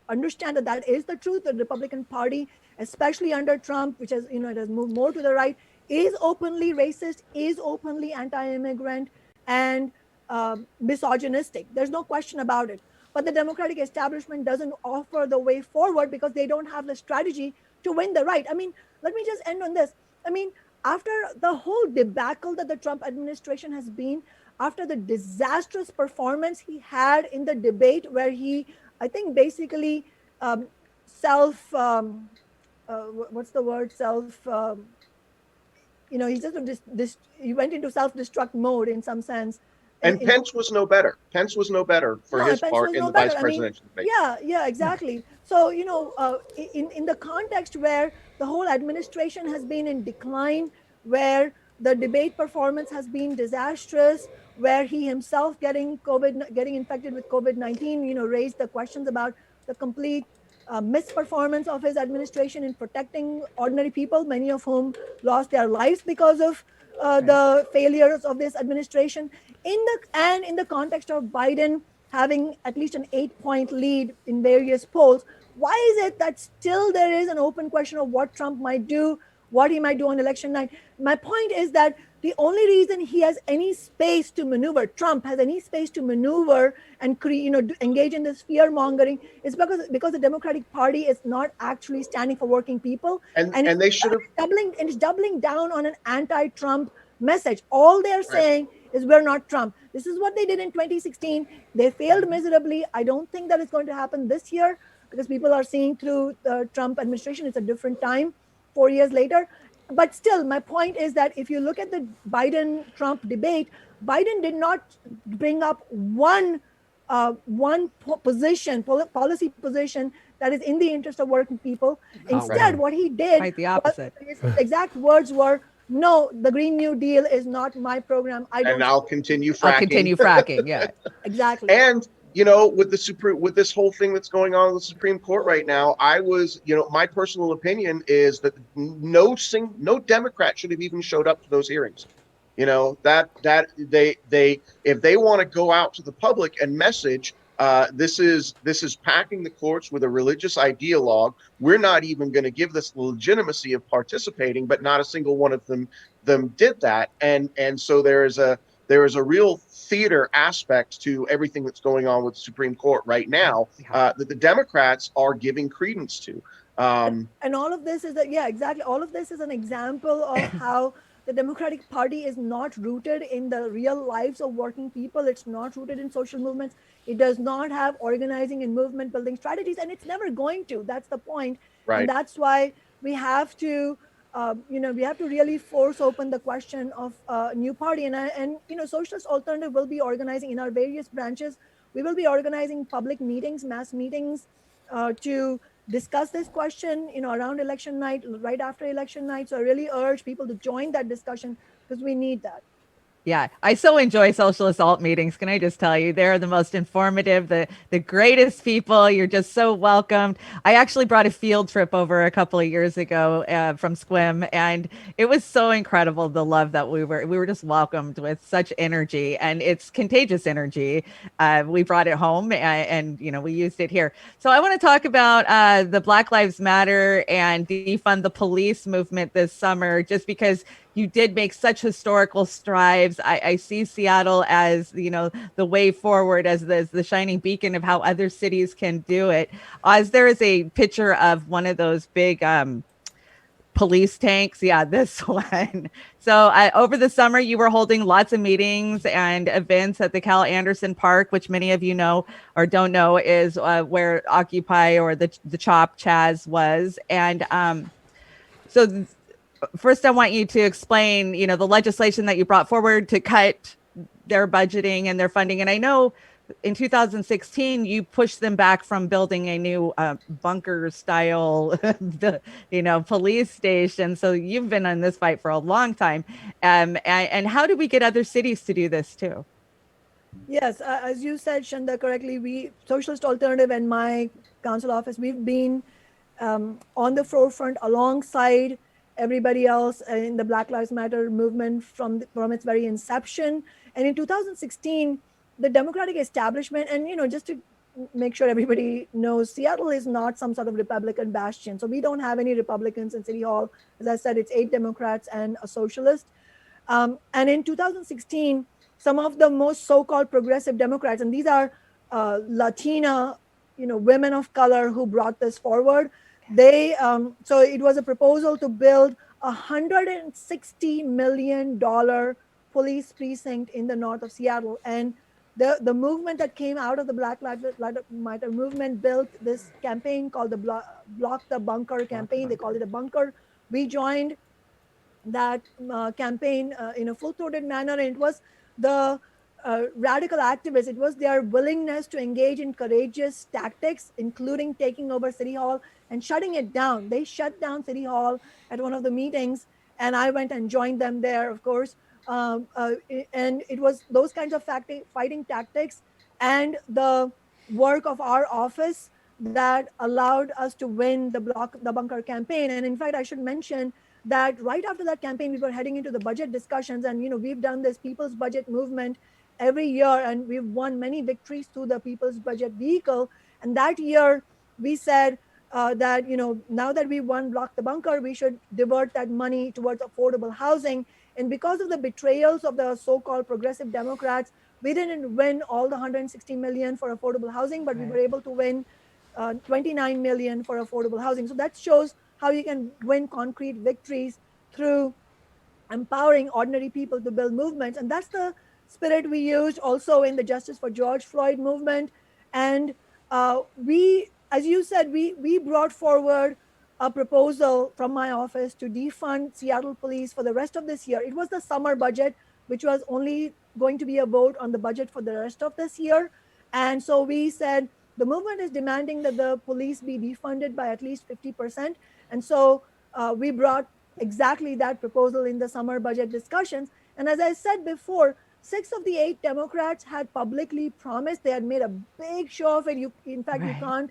understand that is the truth. The Republican Party, especially under Trump, which has it has moved more to the right, is openly racist, is openly anti-immigrant, and misogynistic. There's no question about it. But the Democratic establishment doesn't offer the way forward because they don't have the strategy to win the right. I mean, let me just end on this. I mean, after the whole debacle that the Trump administration has been, after the disastrous performance he had in the debate where he I think basically self, what's the word? Self, he just he went into self-destruct mode in some sense. And Pence was no better. Pence was no better for No, his Pence part was in no the better. vice I mean, presidential debate. yeah, exactly. So, in the context where the whole administration has been in decline, where the debate performance has been disastrous, where he himself getting infected with COVID-19, raised the questions about the complete misperformance of his administration in protecting ordinary people, many of whom lost their lives because of the failures of this administration. In the context of Biden having at least an 8-point lead in various polls, why is it that still there is an open question of what Trump might do, what he might do on election night? My point is that the only reason he has any space to maneuver, Trump has any space to maneuver and engage in this fear mongering, is because the Democratic Party is not actually standing for working people, And and and they should have it's doubling down on an anti-Trump message. All they're right. saying is we're not Trump. This is what they did in 2016. They failed miserably. I don't think that is going to happen this year because people are seeing through the Trump administration. It's a different time 4 years later. But still, my point is that if you look at the Biden Trump debate, Biden did not bring up one policy position that is in the interest of working people. Instead, what he did Quite the was, opposite. his exact words were, no, the Green New Deal is not my program. I don't. And I'll continue fracking. I'll continue fracking. Yeah. Exactly. And with with this whole thing that's going on with the Supreme Court right now, my personal opinion is that no Democrat should have even showed up to those hearings. That they if they want to go out to the public and message, this is packing the courts with a religious ideologue. We're not even going to give this the legitimacy of participating, but not a single one of them did that, and so there is a real theater aspect to everything that's going on with the Supreme Court right now that the Democrats are giving credence to. And all of this is that, yeah, exactly. All of this is an example of how the Democratic Party is not rooted in the real lives of working people. It's not rooted in social movements. It does not have organizing and movement building strategies, and it's never going to. That's the point. Right. And that's why we have to, really force open the question of a new party. And Socialist Alternative will be organizing in our various branches. We will be organizing public meetings, mass meetings, to discuss this question, around election night, right after election night. So I really urge people to join that discussion because we need that. Yeah, I so enjoy socialist alt meetings. Can I just tell you, they're the most informative, the greatest people. You're just so welcomed. I actually brought a field trip over a couple of years ago from Squim, and it was so incredible, the love that we were just welcomed with such energy, and it's contagious energy. We brought it home, and we used it here. So I want to talk about the Black Lives Matter and defund the police movement this summer, just because you did make such historical strides. I see Seattle as, the way forward, as the shining beacon of how other cities can do it. As there is a picture of one of those big police tanks. Yeah, this one. So over the summer, you were holding lots of meetings and events at the Cal Anderson Park, which many of you know or don't know is where Occupy or the CHOP Chaz was. And so first, I want you to explain, the legislation that you brought forward to cut their budgeting and their funding. And I know in 2016, you pushed them back from building a new bunker style, police station. So you've been on this fight for a long time. And how do we get other cities to do this too? Yes, as you said, Chanda, correctly, we Socialist Alternative and my council office, we've been on the forefront alongside everybody else in the Black Lives Matter movement from its very inception. And in 2016, the Democratic establishment, and just to make sure everybody knows, Seattle is not some sort of Republican bastion. So we don't have any Republicans in City Hall. As I said, it's 8 Democrats and a socialist. And in 2016, some of the most so-called progressive Democrats, and these are Latina, women of color who brought this forward. They so it was a proposal to build $160 million police precinct in the north of Seattle, and the movement that came out of the Black Lives Matter movement built this campaign called the Block the Bunker campaign. They called it a bunker. We joined that campaign in a full-throated manner, and it was the radical activists. It was their willingness to engage in courageous tactics, including taking over City Hall and shutting it down. They shut down City Hall at one of the meetings, and I went and joined them there, of course. And it was those kinds of fighting tactics and the work of our office that allowed us to win the Block the Bunker campaign. And in fact, I should mention that right after that campaign, we were heading into the budget discussions, and we've done this people's budget movement every year, and we've won many victories through the people's budget vehicle. And that year we said that now that we won Block the Bunker, we should divert that money towards affordable housing. And because of the betrayals of the so-called progressive Democrats, we didn't win all the 160 million for affordable housing, but we were able to win 29 million for affordable housing. So that shows how you can win concrete victories through empowering ordinary people to build movements. And that's the spirit we used also in the Justice for George Floyd movement. And we, as you said, we brought forward a proposal from my office to defund Seattle police for the rest of this year. It was the summer budget, which was only going to be a vote on the budget for the rest of this year. And so we said the movement is demanding that the police be defunded by at least 50%. And so we brought exactly that proposal in the summer budget discussions. And as I said before, 6 of the 8 Democrats had publicly promised. They had made a big show of it. In fact, you can't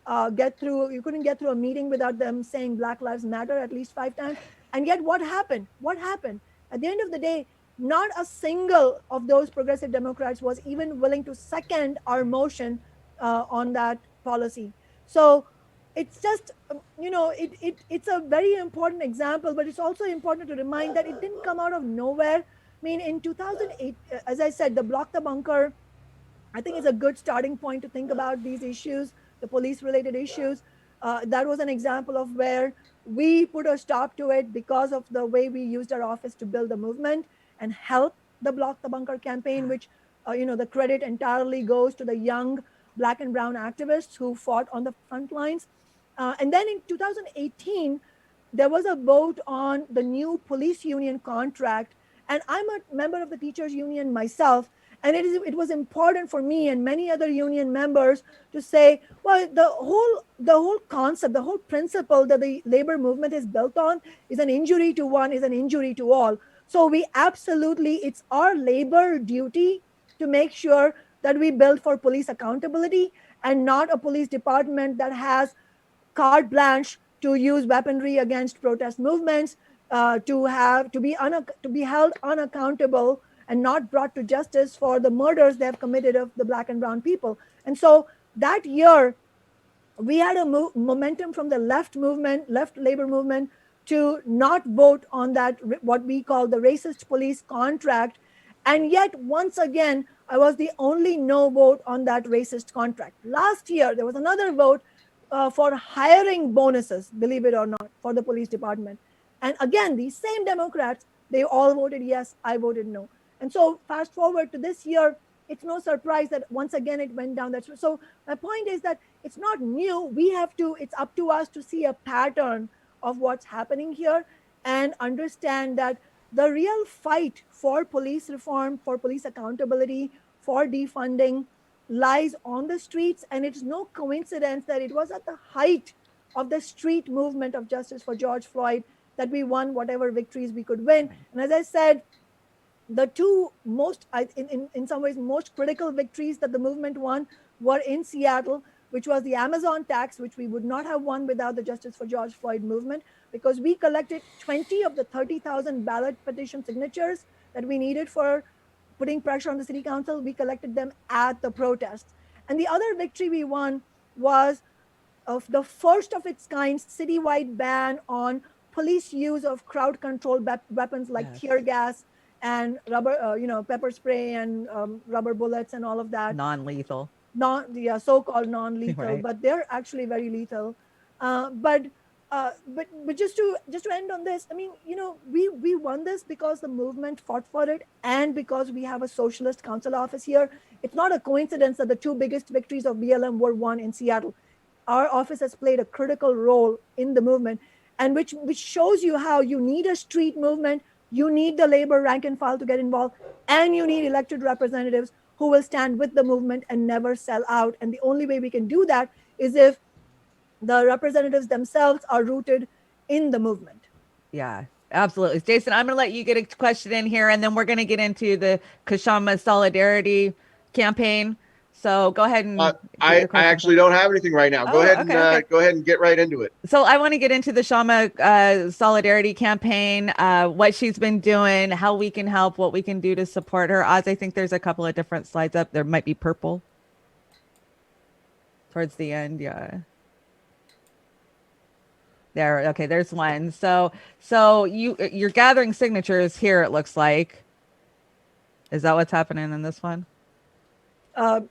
you couldn't get through a meeting without them saying Black Lives Matter at least 5 times. And yet what happened? What happened? At the end of the day, not a single of those progressive Democrats was even willing to second our motion on that policy. So it's just, it's a very important example, but it's also important to remind that it didn't come out of nowhere. I mean, in 2008, as I said, the Block the Bunker, I think is a good starting point to think about these issues, the police-related issues. That was an example of where we put a stop to it because of the way we used our office to build the movement and help the Block the Bunker campaign, which, the credit entirely goes to the young Black and brown activists who fought on the front lines. And then in 2018, there was a vote on the new police union contract. And I'm a member of the teachers union myself. And it was important for me and many other union members to say, well, the whole concept, the whole principle that the labor movement is built on is an injury to one is an injury to all. So we absolutely, it's our labor duty to make sure that we build for police accountability and not a police department that has carte blanche to use weaponry against protest movements, to be held unaccountable and not brought to justice for the murders they have committed of the Black and brown people. And so that year, we had a momentum from the left labor movement, to not vote on that, what we call the racist police contract. And yet, once again, I was the only no vote on that racist contract. Last year, there was another vote for hiring bonuses, believe it or not, for the police department. And again, these same Democrats, they all voted yes, I voted no. And so fast forward to this year, it's no surprise that once again it went down. So my point is that it's not new. It's up to us to see a pattern of what's happening here and understand that the real fight for police reform, for police accountability, for defunding lies on the streets. And it's no coincidence that it was at the height of the street movement of justice for George Floyd that we won whatever victories we could win. And as I said, the two most, in some ways, most critical victories that the movement won were in Seattle, which was the Amazon tax, which we would not have won without the Justice for George Floyd movement, because we collected 20 of the 30,000 ballot petition signatures that we needed for putting pressure on the city council. We collected them at the protests. And the other victory we won was of the first of its kind citywide ban on police use of crowd control weapons like tear gas and rubber, pepper spray and rubber bullets and all of that. Non-lethal. So-called non-lethal, right. But they're actually very lethal. But But just to end on this, I mean, we won this because the movement fought for it, and because we have a socialist council office here. It's not a coincidence that the two biggest victories of BLM were won in Seattle. Our office has played a critical role in the movement, and which shows you how you need a street movement, you need the labor rank and file to get involved, and you need elected representatives who will stand with the movement and never sell out. And the only way we can do that is if the representatives themselves are rooted in the movement. Yeah, absolutely. Jason, I'm going to let you get a question in here, and then we're going to get into the Kshama Solidarity campaign. So go ahead and I actually don't have anything right now. Go ahead and go ahead and get right into it. So I want to get into the Shama Solidarity campaign, what she's been doing, how we can help, what we can do to support her. Oz, I think there's a couple of different slides up. There might be purple towards the end. Yeah. There. Okay, there's one. So you're gathering signatures here, it looks like. Is that what's happening in this one?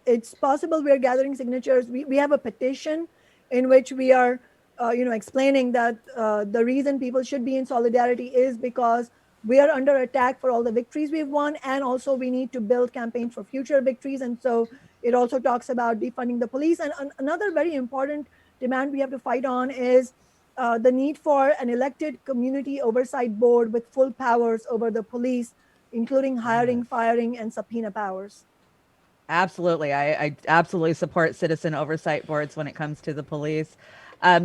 It's possible we're gathering signatures. We have a petition in which we are, explaining that the reason people should be in solidarity is because we are under attack for all the victories we've won, and also we need to build campaigns for future victories. And so it also talks about defunding the police. And another very important demand we have to fight on is the need for an elected community oversight board with full powers over the police, including hiring, firing, and subpoena powers. Absolutely. I absolutely support citizen oversight boards when it comes to the police.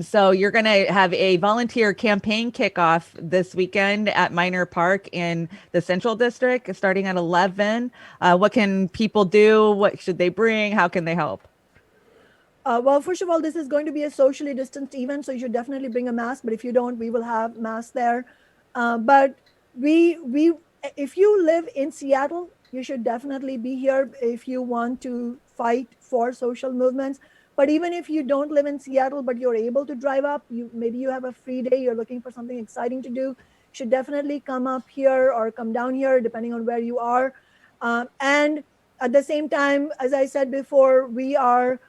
So you're going to have a volunteer campaign kickoff this weekend at Minor Park in the Central District, starting at 11. What can people do? What should they bring? How can they help? Well, first of all, this is going to be a socially distanced event, so you should definitely bring a mask. But if you don't, we will have masks there. But if you live in Seattle, you should definitely be here if you want to fight for social movements. But even if you don't live in Seattle, but you're able to drive up, maybe you have a free day, you're looking for something exciting to do, you should definitely come up here or come down here, depending on where you are. And at the same time, as I said before, we are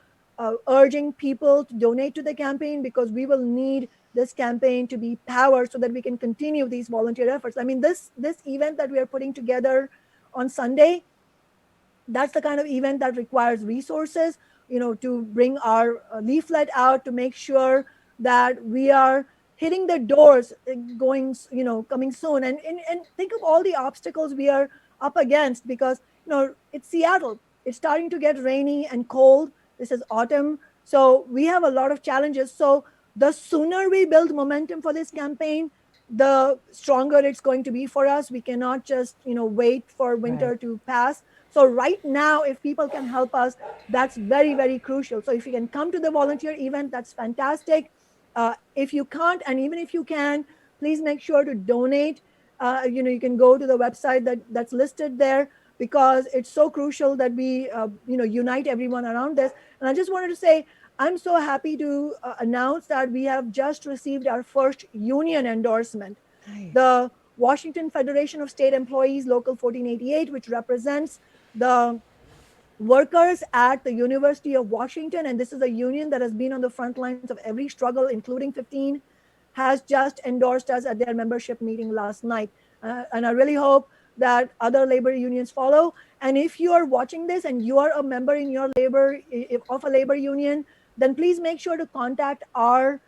urging people to donate to the campaign, because we will need this campaign to be powered so that we can continue these volunteer efforts. I mean, this event that we are putting together on Sunday, that's the kind of event that requires resources, to bring our leaflet out, to make sure that we are hitting the doors coming soon. And think of all the obstacles we are up against, because, it's Seattle. It's starting to get rainy and cold. This is autumn. So we have a lot of challenges. So the sooner we build momentum for this campaign, the stronger it's going to be for us. We cannot just, wait for winter to pass. So right now, if people can help us, that's very, very crucial. So if you can come to the volunteer event, that's fantastic. If you can't, and even if you can, please make sure to donate. You can go to the website that's listed there, because it's so crucial that we, unite everyone around this. And I just wanted to say, I'm so happy to announce that we have just received our first union endorsement. Nice. The Washington Federation of State Employees, Local 1488, which represents the workers at the University of Washington. And this is a union that has been on the front lines of every struggle, including 15, has just endorsed us at their membership meeting last night. And I really hope that other labor unions follow. And if you are watching this and you are a member in your of a labor union, then please make sure to contact our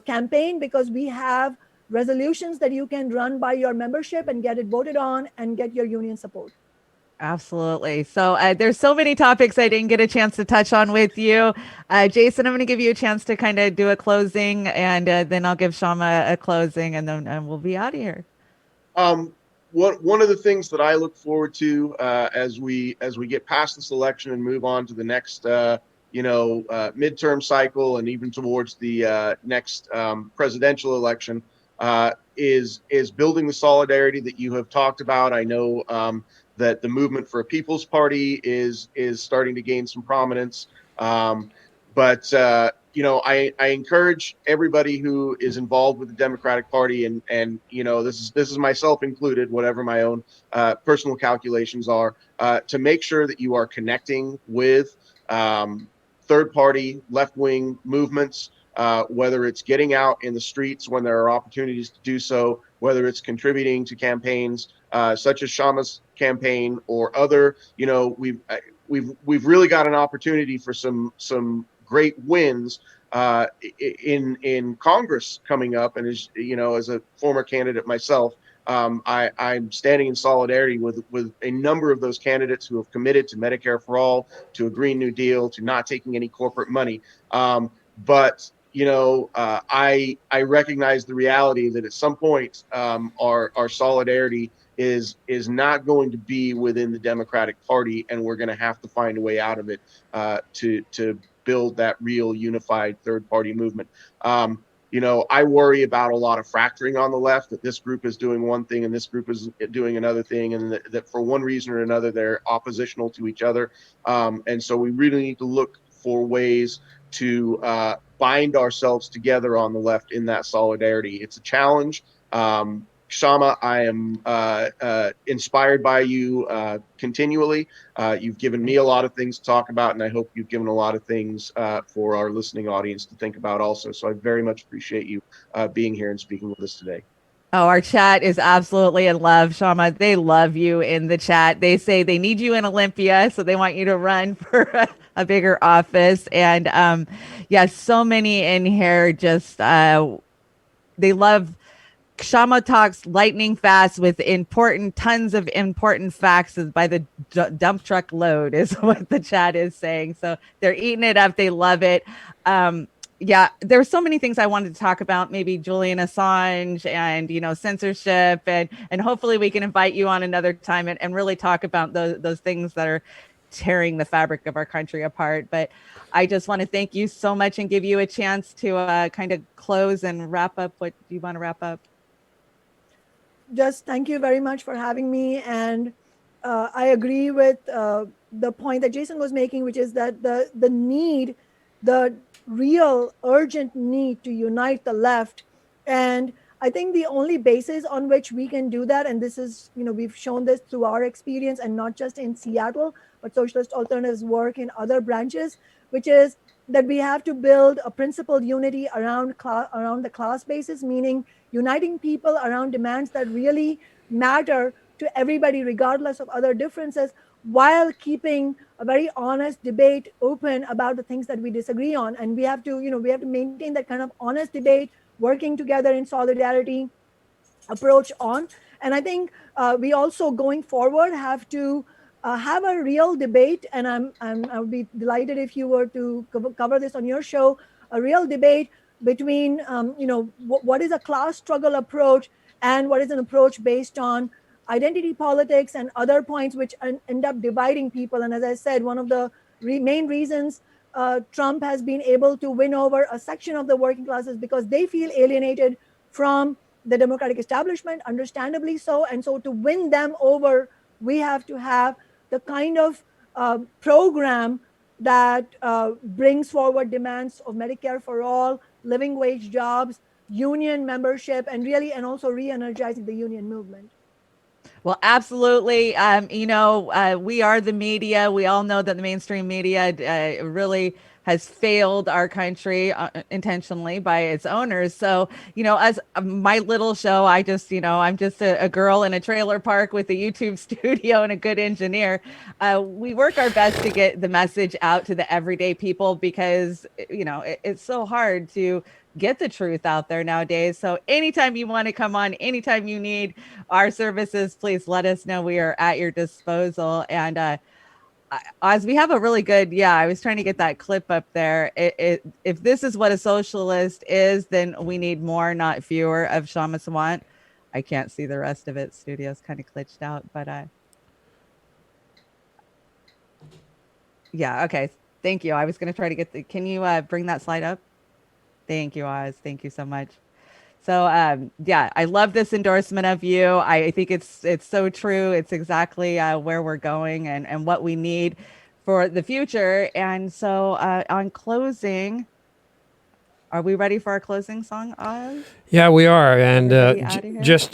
campaign, because we have resolutions that you can run by your membership and get it voted on and get your union support. Absolutely. So there's so many topics I didn't get a chance to touch on with you. Jason, I'm going to give you a chance to kind of do a closing, and then I'll give Shama a closing, and then we'll be out of here. One of the things that I look forward to as we get past this election and move on to the next midterm cycle, and even towards the next presidential election, is building the solidarity that you have talked about. I know that the movement for a People's Party is starting to gain some prominence, but I encourage everybody who is involved with the Democratic Party, and this is myself included, whatever my own personal calculations are, to make sure that you are connecting with third-party left-wing movements, whether it's getting out in the streets when there are opportunities to do so, whether it's contributing to campaigns such as Shama's campaign or other. We've really got an opportunity for some great wins in Congress coming up. And as a former candidate myself, I'm standing in solidarity with a number of those candidates who have committed to Medicare for all, to a Green New Deal, to not taking any corporate money. But I recognize the reality that at some point our solidarity is not going to be within the Democratic Party, and we're going to have to find a way out of it to build that real unified third party movement. I worry about a lot of fracturing on the left, that this group is doing one thing and this group is doing another thing, and that for one reason or another, they're oppositional to each other. And so we really need to look for ways to bind ourselves together on the left in that solidarity. It's a challenge. Shama, I am inspired by you continually. You've given me a lot of things to talk about, and I hope you've given a lot of things for our listening audience to think about also. So I very much appreciate you being here and speaking with us today. Oh, our chat is absolutely in love, Shama. They love you in the chat. They say they need you in Olympia, so they want you to run for a bigger office. And so many in here just they love Shama talks lightning fast with tons of important facts by the dump truck load is what the chat is saying. So they're eating it up. They love it. There's so many things I wanted to talk about, maybe Julian Assange and, censorship, and hopefully we can invite you on another time and really talk about those things that are tearing the fabric of our country apart. But I just want to thank you so much and give you a chance to kind of close and wrap up. What do you want to wrap up? Just thank you very much for having me. And I agree with the point that Jason was making, which is that the real urgent need to unite the left. And I think the only basis on which we can do that, and this is, we've shown this through our experience and not just in Seattle, but Socialist Alternatives work in other branches, which is that we have to build a principled unity around the class basis, meaning uniting people around demands that really matter to everybody, regardless of other differences, while keeping a very honest debate open about the things that we disagree on. And we have to maintain that kind of honest debate, working together in solidarity approach on. And I think we also, going forward, have to have a real debate, and I would be delighted if you were to cover this on your show, a real debate between what is a class struggle approach and what is an approach based on identity politics and other points which end up dividing people. And as I said, one of the main reasons Trump has been able to win over a section of the working classes because they feel alienated from the Democratic establishment, understandably so. And so to win them over, we have to have the kind of program that brings forward demands of Medicare for all, living wage jobs, union membership, and also re-energizing the union movement. Well, absolutely. We are the media. We all know that the mainstream media really has failed our country intentionally by its owners. So, as my little show, I'm just a girl in a trailer park with a YouTube studio and a good engineer. We work our best to get the message out to the everyday people because, it's so hard to get the truth out there nowadays. So anytime you want to come on, anytime you need our services, please let us know. We are at your disposal. And as we have a really good, I was trying to get that clip up there. If this is what a socialist is, then we need more, not fewer, of Kshama Sawant. I can't see the rest of it. Studio's kind of glitched out, but okay. Thank you. I was going to try to get can you bring that slide up? Thank you, Oz. Thank you so much. So, I love this endorsement of you. I think it's so true. It's exactly where we're going and what we need for the future. And so on closing, are we ready for our closing song, Oz? Yeah, we are, and Everybody outta here? just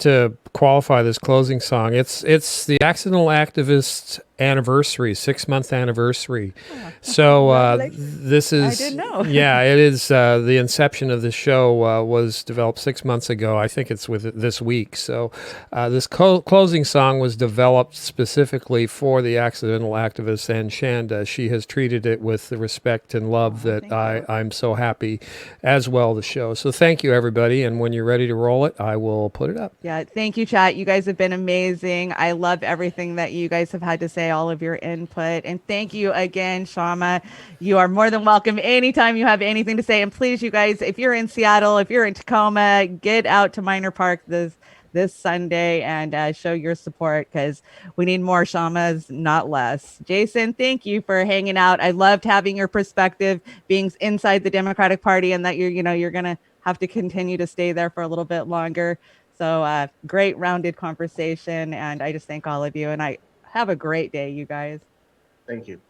to qualify this closing song, it's the Accidental Activist anniversary, 6-month anniversary. So Congratulations. this is I didn't know. yeah, it is the inception of the show was developed 6 months ago. I think it's with this week. So this closing song was developed specifically for the Accidental Activist and Chanda. She has treated it with the respect and love that I'm so happy as well to show. So thank you, everybody, and when you're ready to roll it, I will put it up. Yeah, thank you, chat. You guys have been amazing. I love everything that you guys have had to say, all of your input. And thank you again, Shama. You are more than welcome anytime you have anything to say. And please, you guys, if you're in Seattle, if you're in Tacoma, get out to Minor Park this Sunday and show your support, because we need more Shamas, not less. Jason, thank you for hanging out. I loved having your perspective, being inside the Democratic Party, and that you're going to have to continue to stay there for a little bit longer. So great rounded conversation, and I just thank all of you, and I have a great day, you guys. Thank you.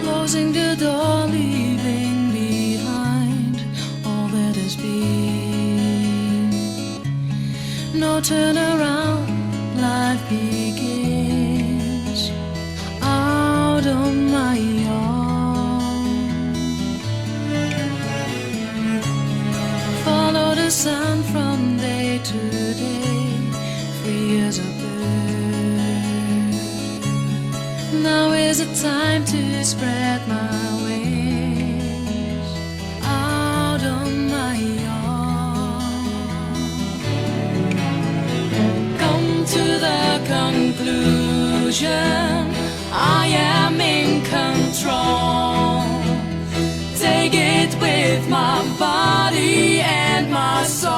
Closing the door, leaving behind all that has been. No turnaround, life begins out on my own. Follow the sun from day to day, free as a bird. Now is the time to spread my wings out on my own. Come to the conclusion I am in control. Take it with my body and my soul.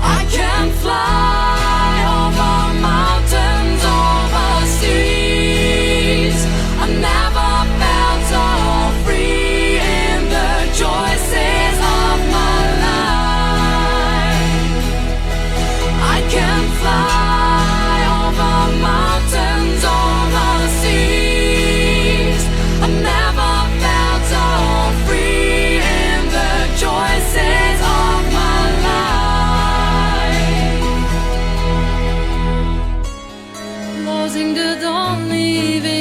I can fly over mountains, over seas. I never felt so free in the choices of my life. I can fly over mountains, over seas. I never felt so free in the choices of my life. Closing the door, leaving